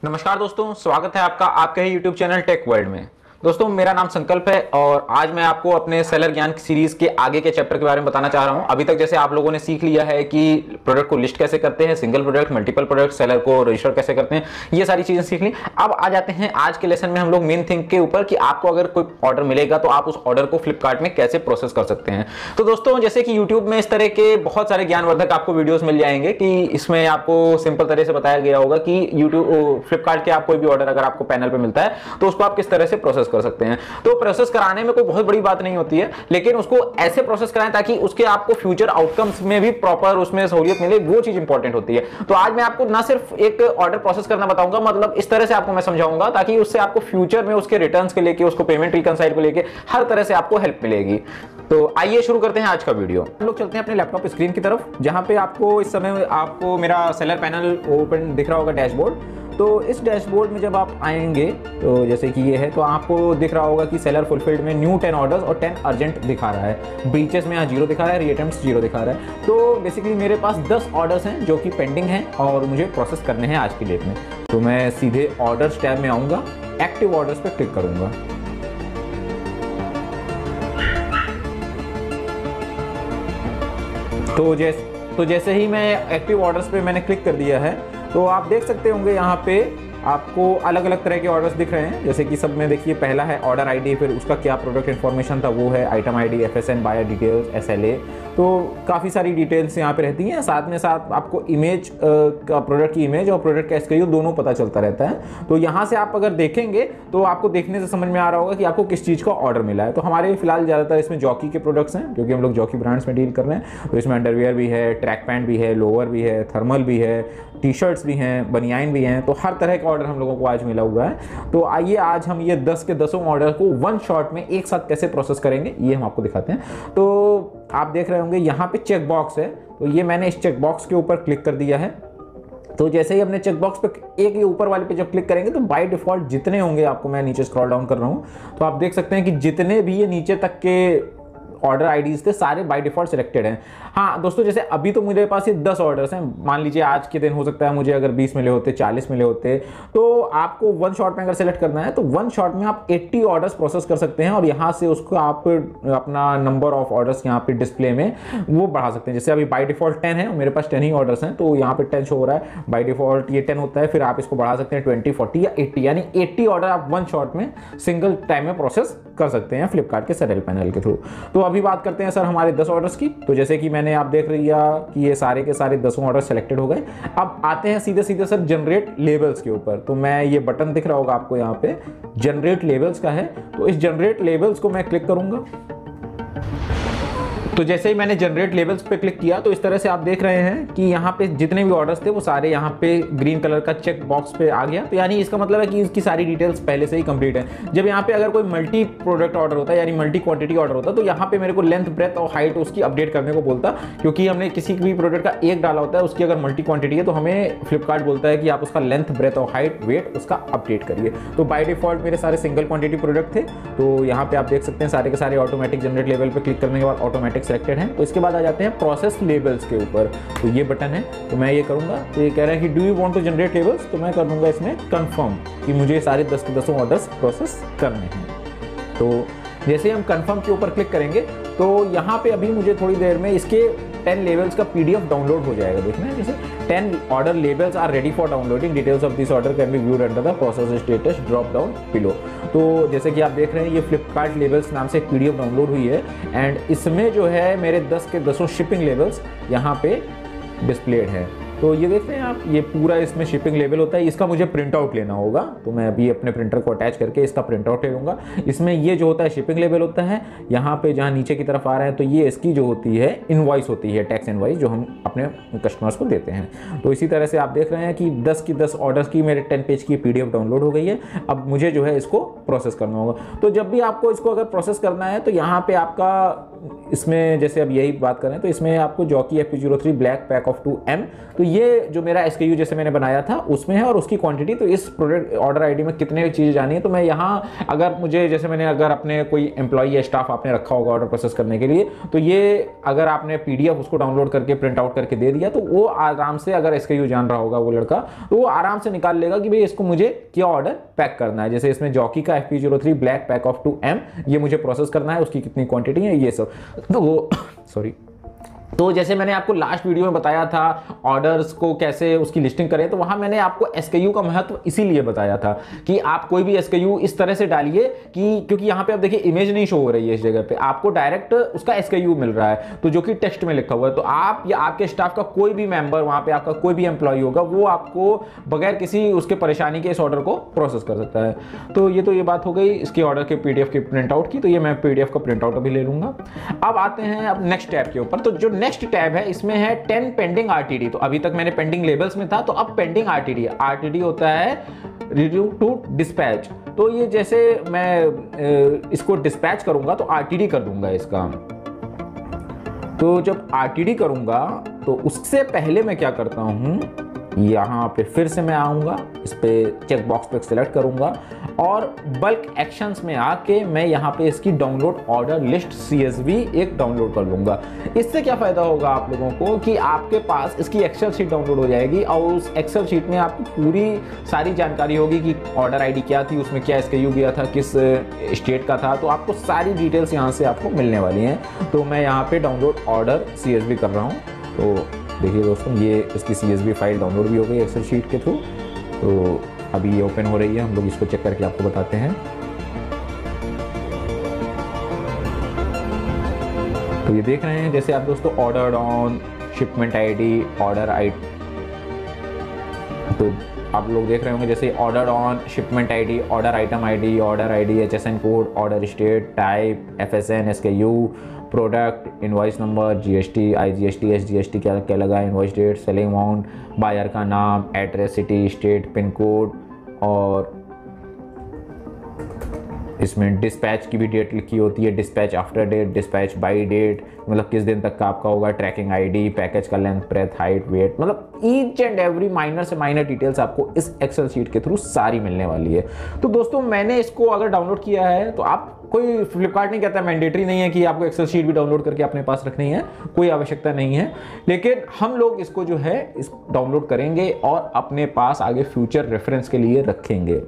नमस्कार दोस्तों, स्वागत है आपका आपके ही YouTube चैनल टेक वर्ल्ड में। दोस्तों, मेरा नाम संकल्प है और आज मैं आपको अपने सेलर ज्ञान सीरीज के आगे के चैप्टर के बारे में बताना चाह रहा हूं। अभी तक जैसे आप लोगों ने सीख लिया है कि प्रोडक्ट को लिस्ट कैसे करते हैं, single product, multiple product, seller को रजिस्टर कैसे करते हैं, ये सारी चीजें सीख ली। अब आ जाते हैं आज के लेसन में हम लोग मेन थिंग के ऊपर कि आपको अगर कोई ऑर्डर मिलेगा तो आप उस ऑर्डर को फ्लिपकार्ट में कैसे प्रोसेस कर सकते हैं। तो दोस्तों, जैसे कि यूट्यूब में इस तरह के बहुत सारे ज्ञानवर्धक आपको वीडियोस मिल जाएंगे कि इसमें आपको सिंपल तरह से बताया गया होगा कि यूट्यूब फ्लिपकार्ट के आप कोई भी ऑर्डर अगर आपको पैनल पे मिलता है तो उसको आप किस तरह से प्रोसेस कर सकते हैं। तो प्रोसेस कराने में कोई बहुत बड़ी बात नहीं होती है, लेकिन उसको ऐसे प्रोसेस कराएं ताकि उसके आपको फ्यूचर आउटकम्स में भी प्रॉपर उसमें सहूलियत मिले, वो चीज इंपॉर्टेंट होती है। तो आज मैं आपको ना सिर्फ एक ऑर्डर प्रोसेस करना बताऊंगा, मतलब इस तरह से आपको मैं समझाऊंगा ताकि उससे आपको फ्यूचर में उसके रिटर्न्स के लेके, उसको पेमेंट रिकनसाइल को लेके हर तरह से आपको हेल्प मिलेगी। तो आइए शुरू करते हैं आज का वीडियो। हम लोग चलते हैं अपने लैपटॉप स्क्रीन की तरफ, जहां पे आपको इस समय आपको मेरा सेलर पैनल ओपन दिख रहा होगा, डैशबोर्ड। तो इस डैशबोर्ड में जब आप आएंगे तो जैसे कि ये है, तो आपको दिख रहा होगा कि सेलर फुलफिल्ड में न्यू 10 ऑर्डर्स और 10 अर्जेंट दिखा रहा है। ब्रीचेस में यहाँ 0 दिखा रहा है, रीअटेम्प्ट्स 0 दिखा रहा है। तो बेसिकली मेरे पास 10 ऑर्डर्स हैं जो कि पेंडिंग हैं और मुझे प्रोसेस करने हैं आज की डेट में। तो मैं सीधे ऑर्डर्स टैब में आऊँगा, एक्टिव ऑर्डर्स पर क्लिक करूँगा। तो जैसे ही मैं एक्टिव ऑर्डर्स पे मैंने क्लिक कर दिया है, तो आप देख सकते होंगे यहाँ पे आपको अलग अलग तरह के ऑर्डर्स दिख रहे हैं। जैसे कि सब में देखिए, पहला है ऑर्डर आईडी, फिर उसका क्या प्रोडक्ट इन्फॉर्मेशन था वो है, item ID, FSN, buyer details, SLA. तो काफ़ी सारी डिटेल्स यहाँ पे रहती हैं। साथ में साथ आपको इमेज का, प्रोडक्ट की इमेज और प्रोडक्ट का एसक्यू दोनों पता चलता रहता है। तो यहाँ से आप अगर देखेंगे तो आपको देखने से समझ में आ रहा होगा कि आपको किस चीज़ का ऑर्डर मिला है। तो हमारे फिलहाल ज़्यादातर इसमें जॉकी के प्रोडक्ट्स हैं, क्योंकि हम लोग जॉकी ब्रांड्स में डील कर रहे हैं। तो इसमें अंडरवियर भी है, ट्रैक पैंट भी है, लोअर भी है, थर्मल भी है, टी शर्ट्स भी हैं, बनियाइन भी हैं। तो हर तरह का ऑर्डर हम लोगों को आज मिला हुआ है। तो आइए आज हम ये 10 के 10 ऑर्डर को वन शॉट में एक साथ कैसे प्रोसेस करेंगे, ये हम आपको दिखाते हैं। तो आप देख रहे होंगे यहाँ पे चेक बॉक्स है, तो ये मैंने इस चेक बॉक्स के ऊपर क्लिक कर दिया है। तो जैसे ही अपने चेक बॉक्स पे एक ये ऊपर वाले पे जब क्लिक करेंगे तो बाय डिफॉल्ट जितने होंगे, आपको मैं नीचे स्क्रॉल डाउन कर रहा हूँ तो आप देख सकते हैं कि जितने भी ये नीचे तक के ऑर्डर आईडीज थे सारे बाय डिफॉल्ट सिलेक्टेड हैं। हाँ दोस्तों, जैसे अभी तो मेरे पास ये 10 ऑर्डर्स हैं। मान लीजिए आज के दिन हो सकता है मुझे अगर 20 मिले होते, 40 मिले होते, तो आपको वन शॉट में अगर सेलेक्ट करना है तो वन शॉट में आप 80 ऑर्डर्स प्रोसेस कर सकते हैं और यहाँ से उसको आप अपना नंबर ऑफ ऑर्डर्स यहाँ पे डिस्प्ले में वो बढ़ा सकते हैं। जैसे अभी बाय डिफॉल्ट 10 है, मेरे पास 10 ही ऑर्डर्स हैं, तो यहाँ पे 10 शो हो रहा है। बाय डिफॉल्ट ये 10 होता है, फिर आप इसको बढ़ा सकते हैं 20, 40 या 80, यानी 80 ऑर्डर आप वन शॉट में सिंगल टाइम में प्रोसेस कर सकते हैं फ्लिपकार्ट के सेलर पैनल के थ्रू। तो अभी बात करते हैं सर हमारे 10 ऑर्डर्स की। तो जैसे कि मैंने आप देख लिया कि ये सारे के सारे 10 ऑर्डर सेलेक्टेड हो गए। अब आते हैं सीधे सीधे सर जनरेट लेबल्स के ऊपर। तो मैं ये बटन दिख रहा होगा आपको यहाँ पे, जनरेट लेबल्स का है। तो इस जनरेट लेबल्स को मैं क्लिक करूंगा। तो जैसे ही मैंने जनरेट लेबल्स पे क्लिक किया तो इस तरह से आप देख रहे हैं कि यहाँ पे जितने भी ऑर्डर्स थे वो सारे यहाँ पे ग्रीन कलर का चेक बॉक्स पे आ गया। तो यानी इसका मतलब है कि इसकी सारी डिटेल्स पहले से ही कंप्लीट है। जब यहाँ पे अगर कोई मल्टी प्रोडक्ट ऑर्डर होता है, यानी मल्टी क्वांटिटी ऑर्डर होता है, तो यहाँ पे मेरे को लेंथ, ब्रेथ और हाइट उसकी अपडेट करने को बोलता, क्योंकि हमने किसी भी प्रोडक्ट का एक डाला होता है, उसकी अगर मल्टी क्वांटिटी है तो हमें फ्लिपकार्ट बोलता है कि आप उसका लेंथ, ब्रेथ और हाइट, वेट उसका अपडेट करिए। तो बाय डिफॉल्ट मेरे सारे सिंगल क्वांटिटी प्रोडक्ट थे। तो यहाँ पे आप देख सकते हैं सारे के सारे ऑटोमेटिक जनरेट लेवल पे क्लिक करने के बाद ऑटोमेटिक सेलेक्टेड है। तो इसके बाद आ जाते हैं प्रोसेस लेबल्स के ऊपर। तो ये बटन है, तो मैं ये करूंगा। तो ये कह रहा है कि do you want to generate labels, तो मैं कर दूंगा इसमें कंफर्म कि मुझे सारे 10 के 10 ऑर्डर्स प्रोसेस करने हैं। तो जैसे हम कंफर्म के ऊपर क्लिक करेंगे तो यहाँ पे अभी मुझे थोड़ी देर में इसके 10 लेबल्स का PDF डाउनलोड हो जाएगा। देखना है जैसे 10 order labels are ready for downloading, details of this order can be viewed under the process status drop down below. तो जैसे कि आप देख रहे हैं ये फ्लिपकार्ट लेबल्स नाम से एक PDF डाउनलोड हुई है एंड इसमें जो है मेरे 10 के 10 शिपिंग लेबल्स यहाँ पे डिस्प्लेड है। तो ये देख रहे हैं आप, ये पूरा इसमें शिपिंग लेवल होता है। इसका मुझे प्रिंट आउट लेना होगा, तो मैं अभी अपने प्रिंटर को अटैच करके इसका प्रिंट आउट ले लूँगा। इसमें ये जो होता है शिपिंग लेवल होता है, यहाँ पे जहाँ नीचे की तरफ आ रहा है तो ये इसकी जो होती है इनवॉइस होती है, टैक्स इनवॉइस जो हम अपने कस्टमर्स को देते हैं। तो इसी तरह से आप देख रहे हैं कि 10 की 10 ऑर्डर्स की मेरे 10 पेज की PDF डाउनलोड हो गई है। अब मुझे जो है इसको प्रोसेस करना होगा। तो जब भी आपको इसको अगर प्रोसेस करना है तो यहाँ पे आपका इसमें जैसे अब यही बात करें तो इसमें आपको jockey FP03 black pack of 2M, तो ये जो मेरा SKU जैसे मैंने बनाया था उसमें है, और उसकी क्वांटिटी, तो इस प्रोडक्ट ऑर्डर आईडी में कितने चीज़ें जानी है, तो मैं यहाँ अगर मुझे जैसे मैंने अगर अपने कोई एम्प्लॉई या स्टाफ आपने रखा होगा ऑर्डर प्रोसेस करने के लिए, तो ये अगर आपने PDF उसको डाउनलोड करके प्रिंट आउट करके दे दिया तो वो आराम से, अगर SKU जान रहा होगा वो लड़का, तो वो आराम से निकाल लेगा कि भाई इसको मुझे क्या ऑर्डर पैक करना है। जैसे इसमें जॉकी का FP03 black pack of 2M ये मुझे प्रोसेस करना है, उसकी कितनी क्वांटिटी है ये सब, तो वो सॉरी, तो जैसे मैंने आपको लास्ट वीडियो में बताया था ऑर्डर्स को कैसे उसकी लिस्टिंग करें, तो वहां मैंने आपको SKU का महत्व इसीलिए बताया था कि आप कोई भी SKU इस तरह से डालिए कि, क्योंकि यहाँ पे आप देखिए इमेज नहीं शो हो रही है इस जगह पे, आपको डायरेक्ट उसका SKU मिल रहा है, तो जो कि टेक्स्ट में लिखा हुआ है, तो आप या आपके स्टाफ का कोई भी मेंबर, वहां पे आपका कोई भी एम्प्लॉय होगा, वो आपको बगैर किसी उसके परेशानी के इस ऑर्डर को प्रोसेस कर सकता है। तो ये बात हो गई इसकी ऑर्डर के PDF के प्रिंट आउट की, तो ये मैं PDF का प्रिंट आउट अभी ले लूंगा। अब आते हैं अब नेक्स्ट टैब के ऊपर, तो जो नेक्स्ट टैब है इसमें है 10 पेंडिंग RTD, तो अभी तक मैंने पेंडिंग लेबल्स में था, तो अब पेंडिंग RTD होता है रिड्यू टू डिस्पैच, तो ये जैसे मैं इसको डिस्पैच करूंगा तो RTD कर दूंगा इसका। तो जब RTD करूंगा तो उससे पहले मैं क्या करता हूं, यहाँ पे फिर से मैं आऊँगा, इस पे चेक बॉक्स पे सेलेक्ट करूँगा और बल्क एक्शंस में आके मैं यहाँ पे इसकी डाउनलोड ऑर्डर लिस्ट CSV एक डाउनलोड कर लूँगा। इससे क्या फ़ायदा होगा आप लोगों को कि आपके पास इसकी एक्सेल शीट डाउनलोड हो जाएगी और उस एक्सेल शीट में आपको पूरी सारी जानकारी होगी कि ऑर्डर ID क्या थी, उसमें क्या SKU गया था, किस स्टेट का था, तो आपको सारी डिटेल्स यहाँ से आपको मिलने वाली हैं। तो मैं यहाँ पे डाउनलोड ऑर्डर CSV कर रहा हूँ, तो देखिए दोस्तों ये इसकी CSV फाइल डाउनलोड भी हो गई एक्सेल शीट के थ्रू, तो अभी ये ओपन हो रही है, हम लोग इसको चेक करके आपको बताते हैं। तो ये देख रहे हैं जैसे आप दोस्तों order on, shipment ID, order ID, तो आप लोग देख रहे होंगे जैसे order on, shipment ID, order item ID, order ID, HSN code, order state, type, FSN, SKU, product, invoice number, GST, IGST, SGST क्या क्या लगा, invoice date, selling amount, buyer का नाम, address, city, state, pin code, और इसमें dispatch की भी date लिखी होती है, dispatch after date, dispatch by date, मतलब किस दिन तक का आपका होगा, ट्रैकिंग ID, पैकेज का लेंथ, ब्रेथ, हाइट, वेट, मतलब ईच एंड एवरी माइनर से माइनर डिटेल्स आपको इस एक्सेल शीट के थ्रू सारी मिलने वाली है। तो दोस्तों मैंने इसको अगर डाउनलोड किया है तो आप, कोई फ्लिपकार्ट नहीं कहता, मैंडेटरी नहीं है कि आपको एक्सेल शीट भी डाउनलोड करके अपने पास रखनी है, कोई आवश्यकता नहीं है, लेकिन हम लोग इसको जो है इस डाउनलोड करेंगे और अपने पास आगे फ्यूचर रेफरेंस के लिए रखेंगे।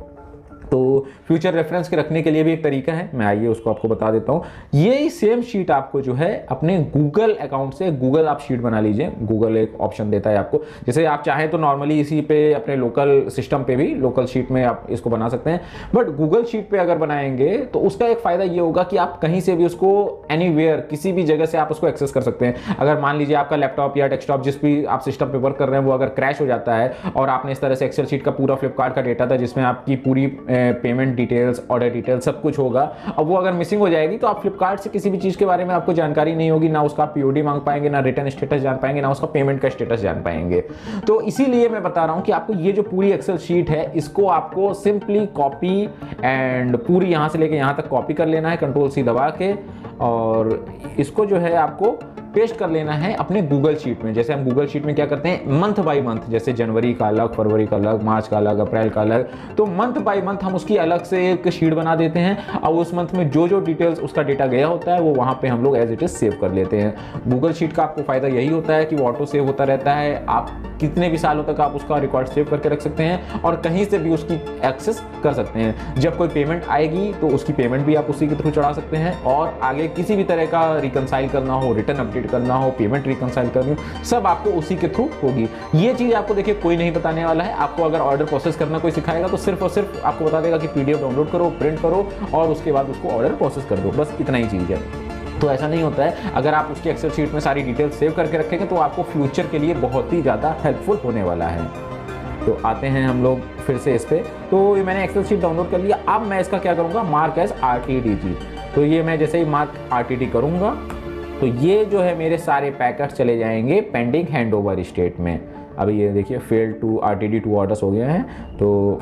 तो फ्यूचर रेफरेंस के रखने के लिए भी एक तरीका है, मैं आइए उसको आपको बता देता हूँ। ये सेम शीट आपको जो है अपने गूगल अकाउंट से, गूगल आप शीट बना लीजिए, गूगल एक ऑप्शन देता है आपको, जैसे आप चाहें तो नॉर्मली इसी पे अपने लोकल सिस्टम पे भी, लोकल शीट में आप इसको बना सकते हैं, बट गूगल शीट पे अगर बनाएंगे तो उसका एक फायदा ये होगा कि आप कहीं से भी उसको एनीवेयर, किसी भी जगह से आप उसको एक्सेस कर सकते हैं। अगर मान लीजिए आपका लैपटॉप या डेस्कटॉप जिस भी आप सिस्टम पे वर्क कर रहे हैं वो अगर क्रैश हो जाता है और आपने इस तरह से एक्सेल शीट का पूरा फ्लिपकार्ट का डेटा था जिसमें आपकी पूरी पेमेंट डिटेल्स, ऑर्डर डिटेल्स सब कुछ होगा, अब वो अगर मिसिंग हो जाएगी तो आप फ्लिपकार्ट से किसी भी चीज के बारे में आपको जानकारी नहीं होगी, ना उसका POD मांग पाएंगे, ना रिटर्न स्टेटस जान पाएंगे, ना उसका पेमेंट का स्टेटस जान पाएंगे। तो इसीलिए मैं बता रहा हूं कि आपको ये जो पूरी एक्सेल शीट है इसको आपको सिंपली कॉपी एंड पूरी यहां से लेके यहां तक कॉपी कर लेना है Ctrl+C दबा के, और इसको जो है आपको पेस्ट कर लेना है अपने गूगल शीट में। जैसे हम गूगल शीट में क्या करते हैं, मंथ बाय मंथ, जैसे जनवरी का अलग, फरवरी का अलग, मार्च का अलग, अप्रैल का अलग, तो मंथ बाय मंथ हम उसकी अलग से एक शीट बना देते हैं और उस मंथ में जो जो डिटेल्स उसका डेटा गया होता है वो वहां पे हम लोग एज इट इज सेव कर लेते हैं। गूगल शीट का आपको फायदा यही होता है कि वो ऑटो सेव होता रहता है, आप कितने भी सालों तक आप उसका रिकॉर्ड सेव करके रख सकते हैं और कहीं से भी उसकी एक्सेस कर सकते हैं। जब कोई पेमेंट आएगी तो उसकी पेमेंट भी आप उसी के थ्रू चढ़ा सकते हैं, और आगे किसी भी तरह का रिकंसाइल करना हो, रिटर्न अपडेट करना हो, पेमेंट रिकंसाइल करनी हो, सब आपको उसी के थ्रू होगी। ये चीज आपको देखिए कोई नहीं बताने वाला है, आपको अगर ऑर्डर प्रोसेस करना कोई सिखाएगा तो सिर्फ और सिर्फ आपको बता देगा कि PDF डाउनलोड करो, प्रिंट करो और उसके बाद उसको ऑर्डर प्रोसेस कर दो, बस इतना ही चीज है। तो ऐसा नहीं होता है, अगर आप उसकी एक्सेल शीट में सारी डिटेल सेव करके रखेंगे तो आपको फ्यूचर के लिए बहुत ही ज़्यादा हेल्पफुल होने वाला है। तो आते हैं हम लोग फिर से इस पे, तो ये मैंने एक्सेल शीट डाउनलोड कर लिया। अब मैं इसका क्या करूँगा, मार्क एज RTD। तो ये मैं जैसे ही मार्क RTD करूँगा तो ये जो है मेरे सारे पैकेट्स चले जाएंगे पेंडिंग हैंडओवर स्टेट में। अभी ये देखिए फेल टू RTD 2 ऑर्डर्स हो गए हैं, तो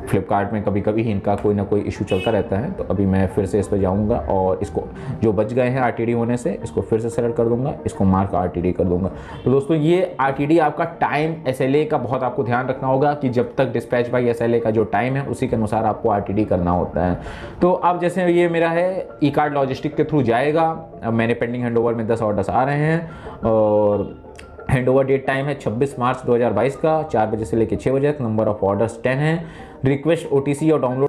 फ्लिपकार्ट में कभी कभी इनका कोई ना कोई इशू चलता रहता है। तो अभी मैं फिर से इस पर जाऊँगा और इसको जो बच गए हैं RTD होने से इसको फिर से सेलेक्ट कर दूंगा, इसको मार्क RTD कर दूंगा। तो दोस्तों ये RTD आपका टाइम SLA का बहुत आपको ध्यान रखना होगा कि जब तक डिस्पैच बाय SLA का जो टाइम है उसी के अनुसार आपको RTD करना होता है। तो अब जैसे ये मेरा है ई कार्ड लॉजिस्टिक के थ्रू जाएगा। अब मैंने पेंडिंग हैंडओवर में 10 ऑर्डर्स आ रहे हैं और हैंडओवर डेट टाइम है 26 मार्च 2022 का 4 बजे से लेकर 6 बजे तक। नंबर ऑफ ऑर्डर्स 10 है। रिक्वेस्ट OTC और डाउनलोड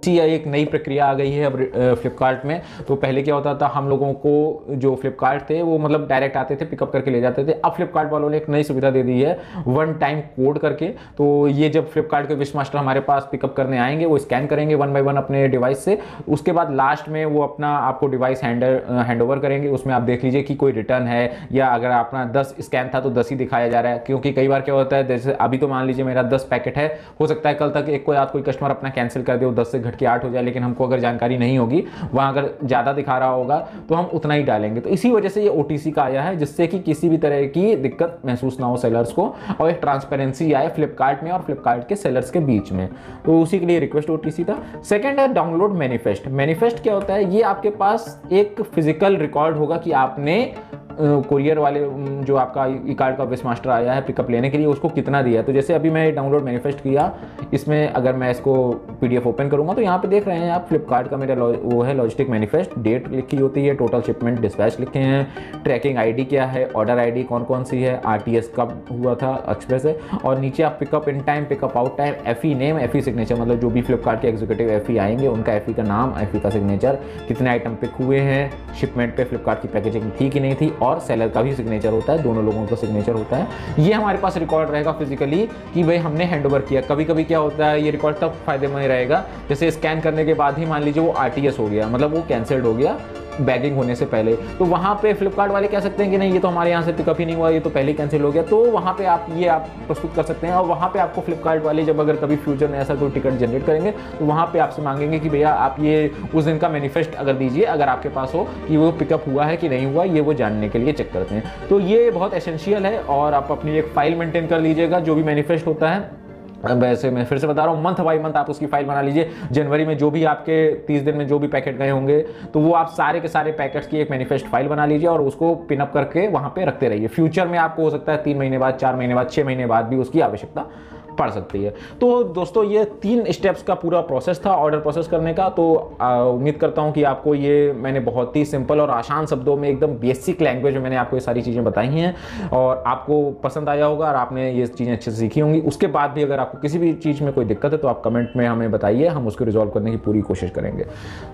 या एक नई प्रक्रिया आ गई है अब फ्लिपकार्ट में। तो पहले क्या होता था, हम लोगों को जो फ्लिपकार्ट थे वो मतलब डायरेक्ट आते थे, पिकअप करके ले जाते थे। अब फ्लिपकार्ट वालों ने एक नई सुविधा दे दी है 1 टाइम कोड करके। तो ये जब फ्लिपकार्ट के विश मास्टर हमारे पास पिकअप करने आएंगे वो स्कैन करेंगे 1 बाय 1 अपने डिवाइस से। उसके बाद लास्ट में वो अपना आपको डिवाइस हैंड ओवर करेंगे। उसमें आप देख लीजिए कि कोई रिटर्न है या अगर अपना 10 स्कैन था तो 10 ही दिखाया जा रहा है। क्योंकि कई बार क्या होता है, जैसे अभी तो मान लीजिए मेरा 10 पैकेट है, हो सकता है कल तक एक कोई कस्टमर अपना कैंसिल कर दे, वो 10 से घट के 8 हो जाए, लेकिन हमको अगर जानकारी नहीं होगी, वहां अगर ज्यादा दिखा रहा होगा तो हम उतना ही डालेंगे। तो इसी वजह से ये OTC का आया है, जिससे कि किसी भी तरह की दिक्कत महसूस ना हो सेलर्स को और एक ट्रांसपेरेंसी आए फ्लिपकार्ट में और फ्लिपकार्ट के सेलर्स के बीच में। तो उसी के लिए रिक्वेस्ट OTC था। सेकंड है डाउनलोड मैनिफेस्ट। मैनिफेस्ट क्या होता है, ये आपके पास एक फिजिकल रिकॉर्ड होगा कि आपने कोरियर वाले जो आपका ई कार्ड का विश मास्टर आया है पिकअप लेने के लिए उसको कितना दिया है। तो जैसे अभी मैं डाउनलोड मैनिफेस्ट किया, इसमें अगर मैं इसको PDF ओपन करूंगा तो यहाँ पे देख रहे हैं आप फ्लिपकार्ट का मेरा वो है लॉजिस्टिक मैनिफेस्ट। डेट लिखी होती है, टोटल शिपमेंट डिस्पैच लिखे हैं, ट्रैकिंग ID क्या है, ऑर्डर ID कौन कौन सी है, RTS कब हुआ था एक्सप्रेस है, और नीचे आप pickup in time, pickup out time, FE name, FE signature, मतलब जो भी फ्लिपकार्ट के एग्जीक्यूटिव FE आएंगे उनका FE का नाम, FE का सिग्नेचर, कितने आइटम पिक हुए हैं, शिपमेंट पे फ्लिपकार्ट की पैकेजिंग थी कि नहीं थी, और सेलर का भी सिग्नेचर होता है, दोनों लोगों का सिग्नेचर होता है। ये हमारे पास रिकॉर्ड रहेगा फिजिकली कि भाई हमने हैंडओवर किया। कभी कभी क्या होता है, ये रिकॉर्ड तब फायदेमंद रहेगा जैसे स्कैन करने के बाद ही मान लीजिए वो RTS हो गया, मतलब वो कैंसिल्ड हो गया बैगिंग होने से पहले, तो वहां पे फ्लिपकार्ट वाले कह सकते हैं कि नहीं ये तो हमारे यहाँ से पिकअप ही नहीं हुआ, ये तो पहले ही कैंसिल हो गया। तो वहां पे आप प्रस्तुत कर सकते हैं और वहां पे आपको फ्लिपकार्ट वाले जब अगर कभी फ्यूचर में ऐसा कोई टिकट जनरेट करेंगे तो वहां पे आपसे मांगेंगे कि भैया आप ये उस दिन का मैनिफेस्ट अगर दीजिए, अगर आपके पास हो कि वो पिकअप हुआ है कि नहीं हुआ, ये वो जानने के लिए चेक करते हैं। तो ये बहुत एसेंशियल है और आप अपनी एक फाइल मेंटेन कर लीजिएगा जो भी मैनिफेस्ट होता है। वैसे मैं फिर से बता रहा हूँ, मंथ बाई मंथ आप उसकी फाइल बना लीजिए। जनवरी में जो भी आपके 30 दिन में जो भी पैकेट गए होंगे तो वो आप सारे के सारे पैकेट्स की एक मैनिफेस्ट फाइल बना लीजिए और उसको पिन अप करके वहां पे रखते रहिए। फ्यूचर में आपको हो सकता है 3 महीने बाद, 4 महीने बाद, 6 महीने बाद भी उसकी आवश्यकता पड़ सकती है। तो दोस्तों ये 3 स्टेप्स का पूरा प्रोसेस था ऑर्डर प्रोसेस करने का। तो उम्मीद करता हूं कि आपको ये मैंने बहुत ही सिंपल और आसान शब्दों में एकदम बेसिक लैंग्वेज में मैंने आपको ये सारी चीज़ें बताई हैं और आपको पसंद आया होगा और आपने ये चीज़ें अच्छे से सीखी होंगी। उसके बाद भी अगर आपको किसी भी चीज़ में कोई दिक्कत है तो आप कमेंट में हमें बताइए, हम उसको रिजॉल्व करने की पूरी कोशिश करेंगे।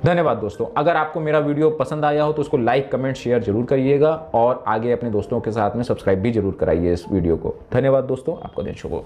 धन्यवाद दोस्तों। अगर आपको मेरा वीडियो पसंद आया हो तो उसको लाइक, कमेंट, शेयर जरूर करिएगा और आगे अपने दोस्तों के साथ में सब्सक्राइब भी जरूर कराइए इस वीडियो को। धन्यवाद दोस्तों, आपका दिन शुभ हो।